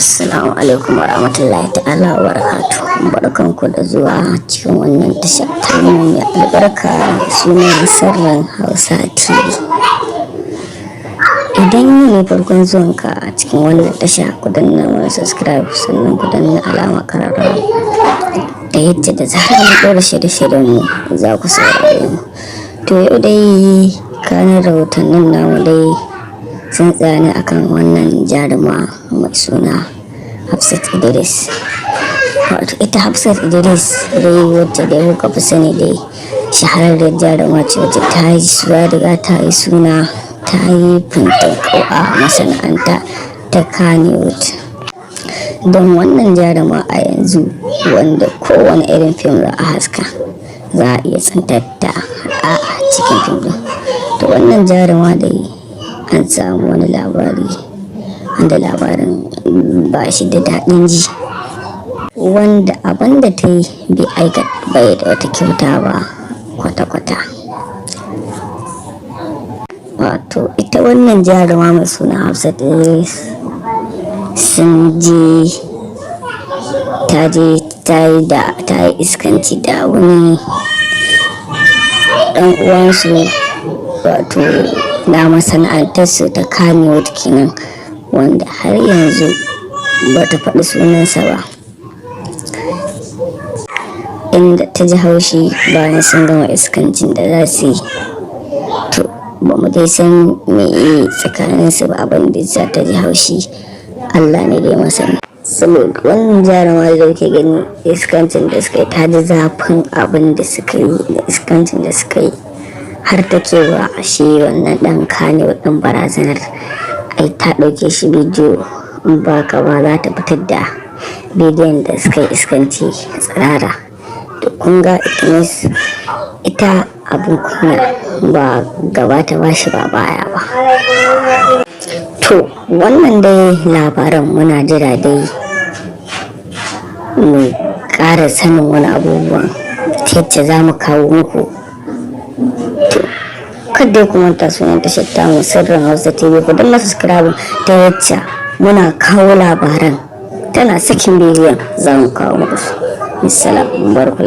Assalamu alaikum wa rahmatullahi ta'ala wa barakatuh. Barkanku da zuwa cikin wannan tasha ta mai albarka sunan sirrin Hausa TV. Idan ne farkon zuwanka a cikin wannan tasha, ku danna mana subscribe sannan ku danna alama kararrawa da yadda da zarar mu ɗora shirye-shiryen mu za ku saurare mu. To yau dai kanin rahotannin namu dai sun tsaya akan wannan jaruma mai suna Hafsat Idris. Wato ita Hafsat Idris dai wacce dai kuka fi sani dai shahararren jaruma ce wacce ta yi suna ta yi fintin kowa masana'anta ta Kannywood. Don wannan jaruma a yanzu wanda kowane irin fim za a haska za a iya tsantar ta a cikin fim din. To wannan jaruma dai an samu wani labari wanda labarin ba shi da daɗin ji, wanda abin da ta yi bai da wata kyauta ba kwata-kwata. Wato ita wannan jaruma mai suna Hafsat Idris ta yi iskanci da wani ɗan uwansu, wato na masana'antarsu ta Kannywood kenan, wanda har yanzu ba ta faɗi sunansa ba, inda ta ji haushi bayan sun gama iskancin da za su yi. To ba mu dai san me yi tsakaninsu ba, abin da za ta ji haushi Allah ne dai masani. Saboda wannan jaruma da ke gani iskancin da suka yi, ta ji zafin abin da suka yi da iskancin da suka yi, har ta cewa shi wannan dan Kannywood din barazanar ai ta ɗauke shi bidiyo, in ba ka ba za ta fitar da bidiyon da suka yi iskanci tsirara. To kun ga ita abin kunya ba gaba ta bashi ba baya ba. To wannan dai labaran muna jira dai mu ƙara sanin wani abubuwan ta yacce za mu kawo muku. Kada ku manta sunan tashar tamu sirrin Hausa TV, ku danna subscribe ta yacca muna kawo labaran tana sakin bidiyon za mu kawo muku. Assalamu alaikum.